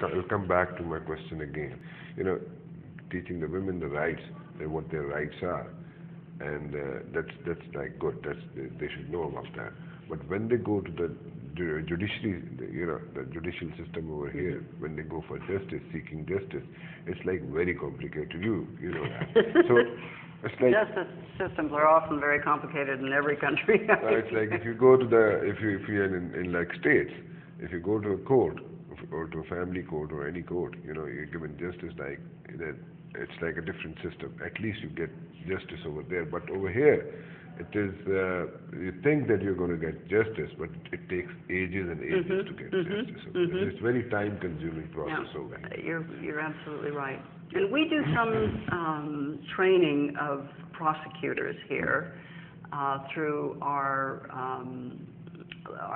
I'll come back to my question again. You know, teaching the women the rights and what their rights are, and that's like good. They should know about that. But when they go to the judiciary, the judicial system over here, when they go for justice, seeking justice, it's like very complicated. You know that. So it's like justice systems are often very complicated in every country. it's like if you go to if you're in like states, if you go to a court or to a family court or any court, you're given justice like that. It's like a different system. At least you get justice over there. But over here, it is you think that you're going to get justice, but it takes ages and ages to get justice. It's a very time-consuming process over here. You're absolutely right. And we do some training of prosecutors here through our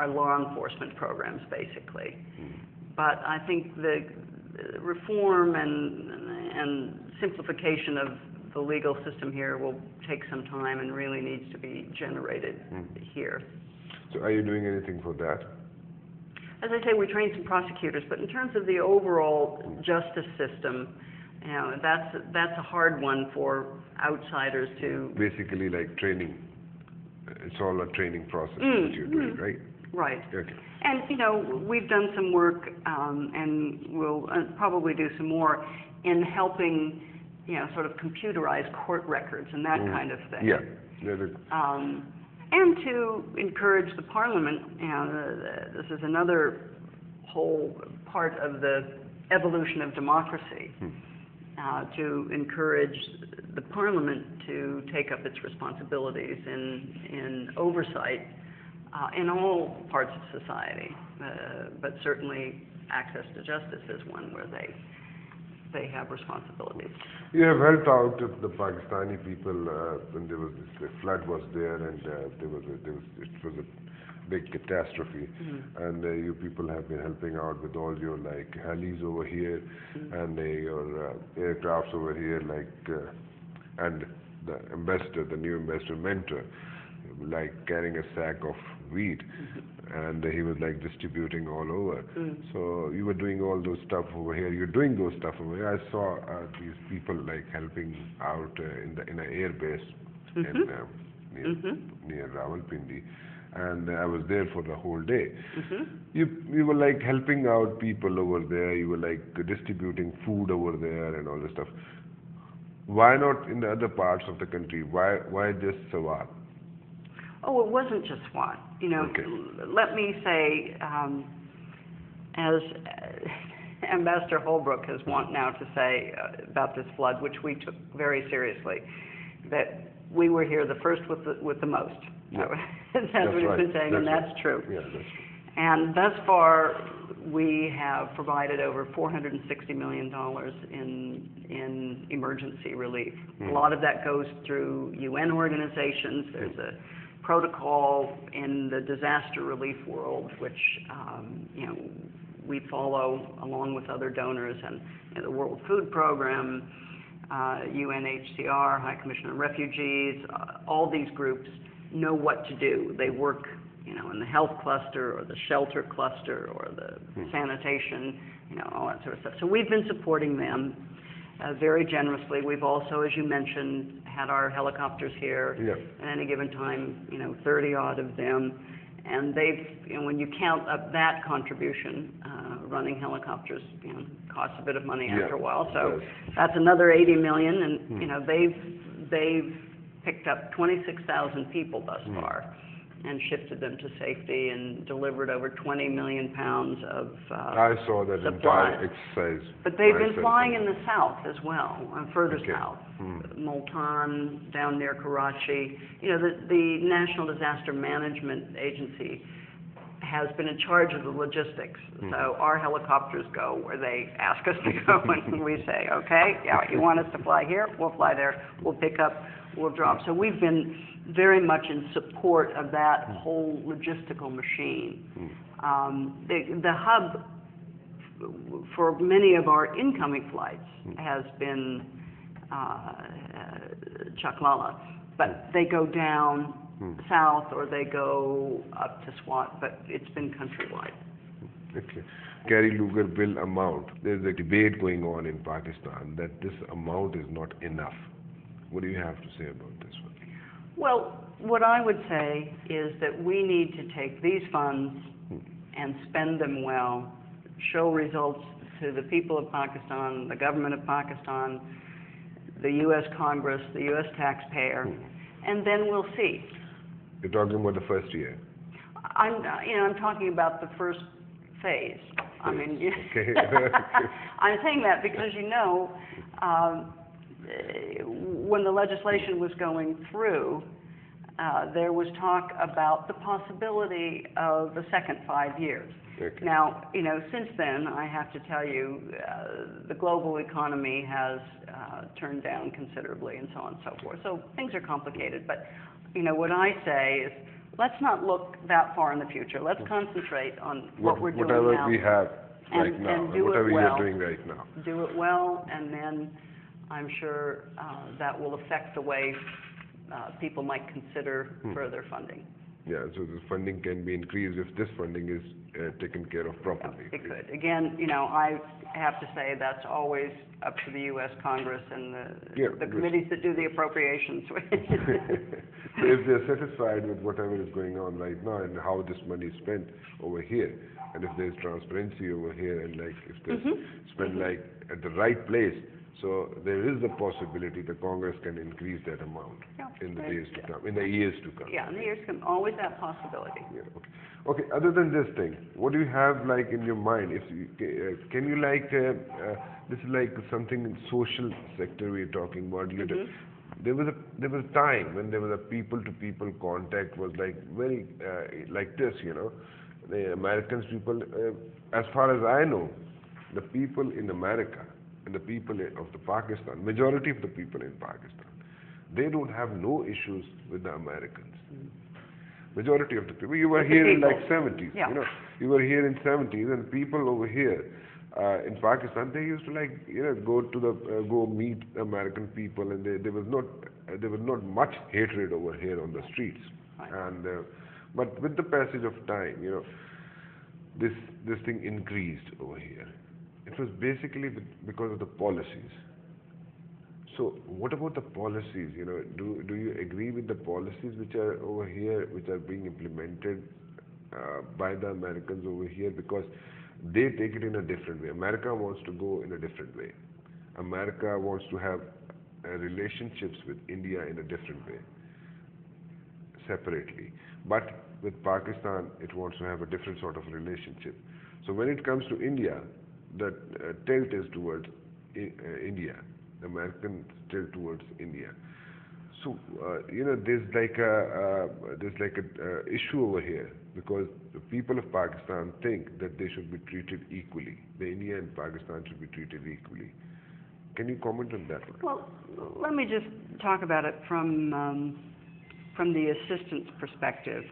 law enforcement programs, basically. But I think the reform and simplification of the legal system here will take some time and really needs to be generated here. So are you doing anything for that? As I say, we train some prosecutors, but in terms of the overall justice system, that's a hard one for outsiders to... Basically like training. It's all a training process that you're doing, right? Right. Okay. And, we've done some work, and we'll probably do some more in helping, sort of computerize court records and that kind of thing. Yeah. And to encourage the Parliament, this is another whole part of the evolution of democracy, to encourage the Parliament to take up its responsibilities in oversight in all parts of society, but certainly access to justice is one where they have responsibilities. You have helped out the Pakistani people when there was the flood was there, and it was a big catastrophe, and you people have been helping out with all your like helis over here, and your aircrafts over here, and the new ambassador mentor, like carrying a sack of wheat, and he was like distributing all over. So you were doing all those stuff over here. You're doing those stuff over here. I saw these people like helping out in an air base near Rawalpindi, and I was there for the whole day. You were like helping out people over there. You were like distributing food over there and all this stuff. Why not in the other parts of the country? Why just Swat? Oh, it wasn't just SWAT. Okay. Let me say, as Ambassador Holbrooke has want now to say about this flood, which we took very seriously, that we were here the first with the most. Yeah. That's what he's been saying, and that's true. Yeah, that's true. And thus far, we have provided over $460 million in emergency relief. A lot of that goes through UN organizations. There's a protocol in the disaster relief world, which we follow along with other donors, and the World Food Program, UNHCR, High Commission on Refugees. All these groups know what to do. They work, in the health cluster or the shelter cluster or the sanitation, all that sort of stuff. So we've been supporting them very generously. We've also, as you mentioned, had our helicopters here. At any given time, 30 odd of them, and they've, when you count up that contribution, running helicopters, costs a bit of money after a while. So that's another 80 million, and they've picked up 26,000 people thus far, and shifted them to safety, and delivered over 20 million pounds of I saw that entire exercise. But they've been flying in the south as well, further south, Multan, down near Karachi. The National Disaster Management Agency has been in charge of the logistics. So our helicopters go where they ask us to go, and we say, okay, you want us to fly here? We'll fly there. We'll pick up, we'll drop. So we've been very much in support of that whole logistical machine. The hub for many of our incoming flights has been Chaklala, but they go down south or they go up to Swat, but it's been countrywide. Okay. Kerry Lugar bill amount. There's a debate going on in Pakistan that this amount is not enough. What do you have to say about this one? Well, what I would say is that we need to take these funds and spend them well, show results to the people of Pakistan, the government of Pakistan, the U.S. Congress, the U.S. taxpayer, and then we'll see. You're talking about the first year. I'm talking about the first phase. I mean, Okay. I'm saying that because when the legislation was going through, there was talk about the possibility of a second 5 years. Okay. Now, since then, I have to tell you, the global economy has turned down considerably and so on and so forth. So things are complicated. But, what I say is, let's not look that far in the future. Let's concentrate on what we're doing whatever now. we have right now, and do whatever it well. you're doing right now. Do it well, and then I'm sure that will affect the way people might consider further funding. Yeah, so the funding can be increased if this funding is taken care of properly. It could. Again, I have to say that's always up to the U.S. Congress and the committees that do the appropriations. So if they're satisfied with whatever is going on right now and how this money is spent over here, and if there's transparency over here, and if they spend at the right place, so there is a possibility the Congress can increase that amount in the days to come, in the years to come. Yeah, in the years to come, always that possibility. Yeah, okay. Other than this thing, what do you have in your mind? If you, can you this is something in social sector we're talking about. There was a time when there was a people-to-people contact was very like this. The Americans people, as far as I know, the people in America and the people of the Pakistan, majority of the people in Pakistan, they don't have no issues with the Americans. Majority of the people. You were here in 70s. Yeah. You were here in 70s, and people over here in Pakistan, they used to go meet American people, and there was not much hatred over here on the streets. Right. And but with the passage of time, this thing increased over here. It was basically because of the policies. So what about the policies? Do you agree with the policies which are over here, which are being implemented by the Americans over here? Because they take it in a different way. America wants to go in a different way. America wants to have relationships with India in a different way, separately. But with Pakistan, it wants to have a different sort of relationship. So when it comes to India, the tilt is towards India. The American tilt towards India. So there's a issue over here because the people of Pakistan think that they should be treated equally. The India and Pakistan should be treated equally. Can you comment on that one? Well, let me just talk about it from the assistance perspective.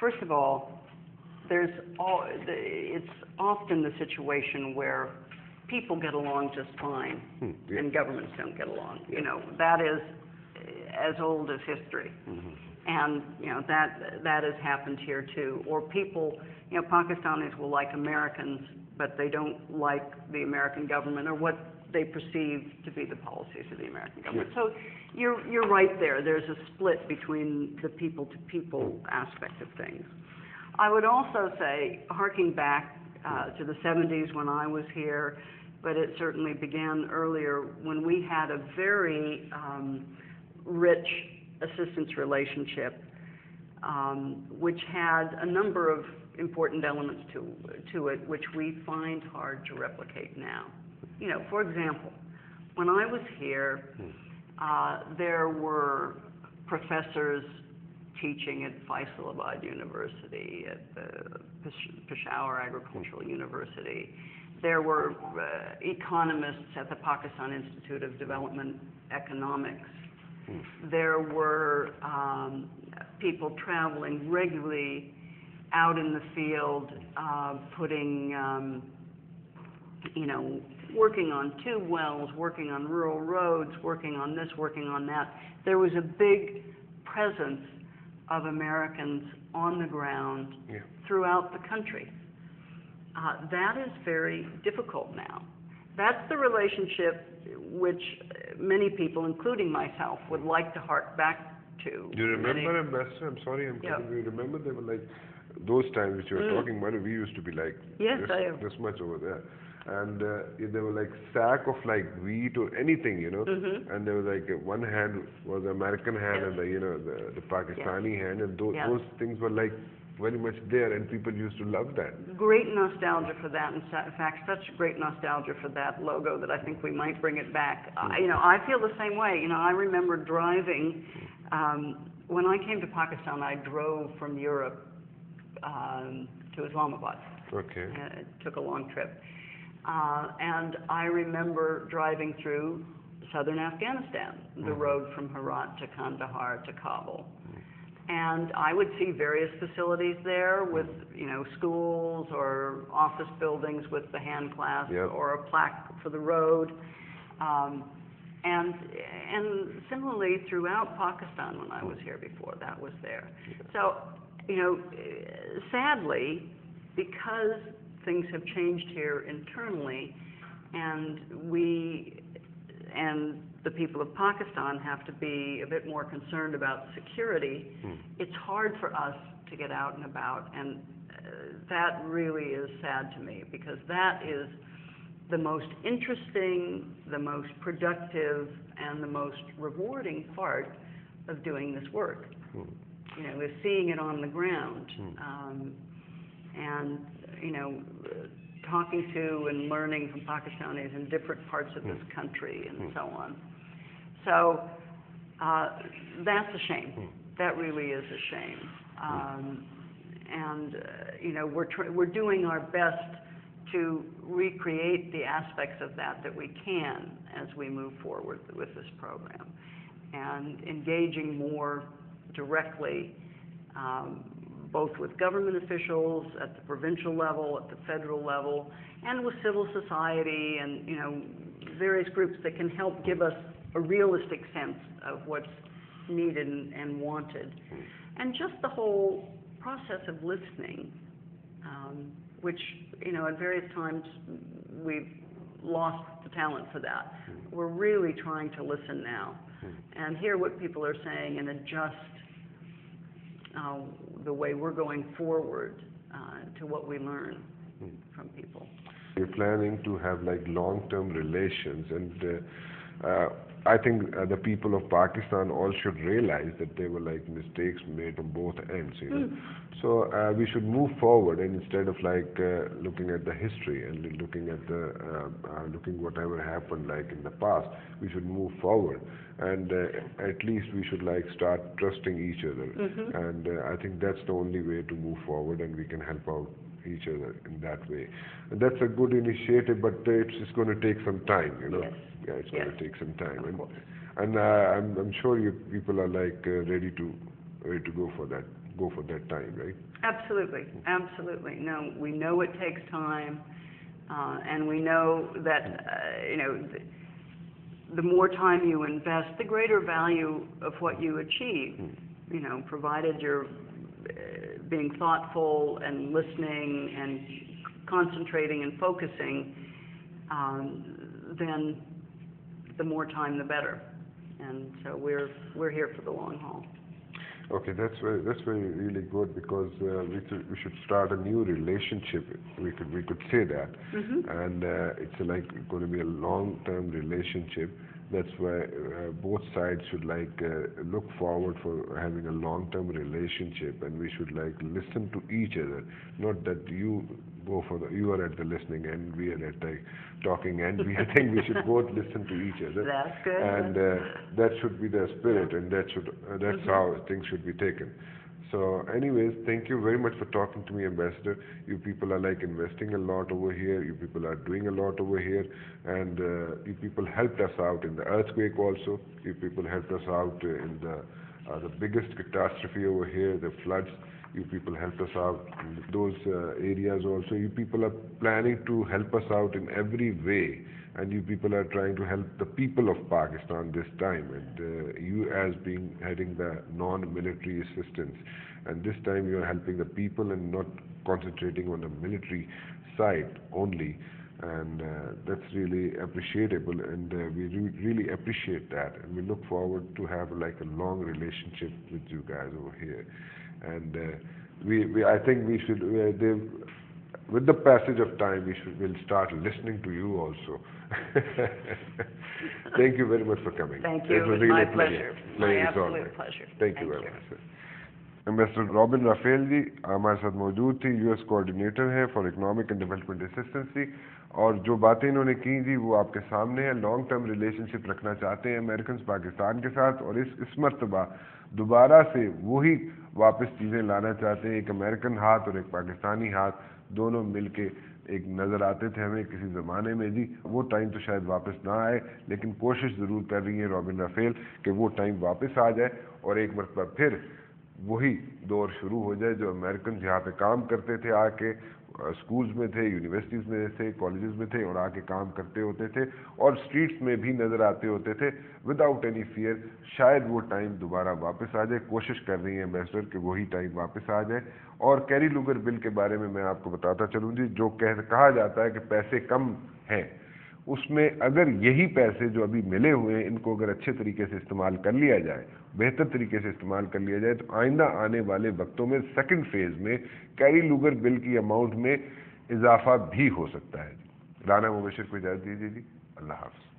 First of all, it's often the situation where people get along just fine and governments don't get along. That is as old as history. And that has happened here too. Or people, Pakistanis will like Americans, but they don't like the American government or what they perceive to be the policies of the American government. So you're right there. There's a split between the people-to-people aspect of things. I would also say, harking back to the 70s when I was here, but it certainly began earlier when we had a very rich assistance relationship, which had a number of important elements to it, which we find hard to replicate now. For example, when I was here, there were professors teaching at Faisalabad University, at the Peshawar Agricultural University. There were economists at the Pakistan Institute of Development Economics. There were people traveling regularly out in the field, working on tube wells, working on rural roads, working on this, working on that. There was a big presence of Americans on the ground Yeah. throughout the country. That is very difficult now. That's the relationship which many people, including myself, would like to hark back to. Do you remember, Ambassador? I'm sorry, I'm Yeah. cutting you. Remember they were like those times which you were talking about. We used to be like Yes, this, I do. this much over there, and they were like sack of like wheat or anything, you know. And there was like one hand was the American hand Yes. and the Pakistani hand, and Yes. those things were like very much there, and people used to love that. Great nostalgia for that. In fact, such great nostalgia for that logo that I think we might bring it back. I feel the same way. I remember driving, when I came to Pakistan, I drove from Europe to Islamabad. Okay. It took a long trip. And I remember driving through southern Afghanistan, the road from Herat to Kandahar to Kabul. And I would see various facilities there with, schools or office buildings with the hand clasp or a plaque for the road. And similarly throughout Pakistan when I was here before, that was there. So, sadly, because things have changed here internally, and the people of Pakistan have to be a bit more concerned about security, it's hard for us to get out and about, and that really is sad to me, because that is the most interesting, the most productive, and the most rewarding part of doing this work. Is seeing it on the ground, and talking to and learning from Pakistanis in different parts of this country and so on. So that's a shame. That really is a shame. We're doing our best to recreate the aspects of that we can as we move forward with this program, and engaging more directly, both with government officials at the provincial level, at the federal level, and with civil society and various groups that can help give us a realistic sense of what's needed and wanted. And just the whole process of listening, which at various times we've lost the talent for that. We're really trying to listen now and hear what people are saying and adjust the way we're going forward to what we learn from people. We're planning to have like long-term relations, and I think the people of Pakistan all should realize that there were like mistakes made on both ends, So we should move forward, and instead of like looking at the history and looking at looking whatever happened like in the past, we should move forward, and at least we should like start trusting each other. And I think that's the only way to move forward, and we can help out each other in that way. And that's a good initiative, but it's going to take some time, Yes. Yeah, it's going to take some time, Of course. and I'm sure you people are like ready to go for that time, right? Absolutely. No, we know it takes time, and we know that the more time you invest, the greater value of what you achieve. Provided you're being thoughtful and listening and concentrating and focusing, then the more time the better. And so we're here for the long haul. Okay, that's very really good, because we should start a new relationship. We could say that, and it's like going to be a long-term relationship. That's why both sides should like look forward for having a long-term relationship, and we should like listen to each other. Not that you are at the listening end, we are at the talking end. I think we should both listen to each other. That's good. And that should be the spirit, and that's how things should be taken. So anyways, thank you very much for talking to me, Ambassador. You people are like investing a lot over here. You people are doing a lot over here, and you people helped us out in the earthquake also. You people helped us out in the biggest catastrophe over here, the floods. You people helped us out in those areas also. You people are planning to help us out in every way and you people are trying to help the people of Pakistan this time, and you as being heading the non-military assistance, and this time you are helping the people and not concentrating on the military side only, and that's really appreciable, and we really appreciate that, and we look forward to have like a long relationship with you guys over here, and I think we should with the passage of time we'll start listening to you also. Thank you very much for coming. Thank you. It was It was really my a pleasure. My It's all absolute right. pleasure. Thank you very much, sir. Ambassador Robin Raphel ji हमारे साथ मौजूद थी, US coordinator हैं for economic and development assistancy, और जो बातें इन्होंने की जी वो आपके सामने है। लॉन्ग टर्म रिलेशनशिप रखना चाहते हैं अमेरिकन पाकिस्तान के साथ, और इस मरतबा दोबारा से वही वापस चीज़ें लाना चाहते हैं, एक अमेरिकन हाथ और एक पाकिस्तानी हाथ दोनों मिल के एक नज़र आते थे हमें किसी ज़माने में जी। वो टाइम तो शायद वापस ना आए, लेकिन कोशिश ज़रूर कर रही है रॉबिन राफेल कि वो टाइम वापस आ जाए और एक मरतबा फिर वही दौर शुरू हो जाए जो अमेरिकन यहाँ पे काम करते थे, आके स्कूल्स में थे, यूनिवर्सिटीज़ में थे, कॉलेजेस में थे, और आके काम करते होते थे और स्ट्रीट्स में भी नज़र आते होते थे विदाउट एनी फियर। शायद वो टाइम दोबारा वापस आ जाए, कोशिश कर रही है एम्बेसडर कि वही टाइम वापस आ जाए। और कैरी लूगर बिल के बारे में मैं आपको बताता चलूँ जी, जो कहा जाता है कि पैसे कम हैं, उसमें अगर यही पैसे जो अभी मिले हुए हैं इनको अगर अच्छे तरीके से इस्तेमाल कर लिया जाए, बेहतर तरीके से इस्तेमाल कर लिया जाए, तो आइंदा आने वाले वक्तों में सेकंड फेज में कैरी लूगर बिल की अमाउंट में इजाफा भी हो सकता है। राना मुबशिर को इजाज़त दीजिए जी, अल्लाह हाफ़िज़।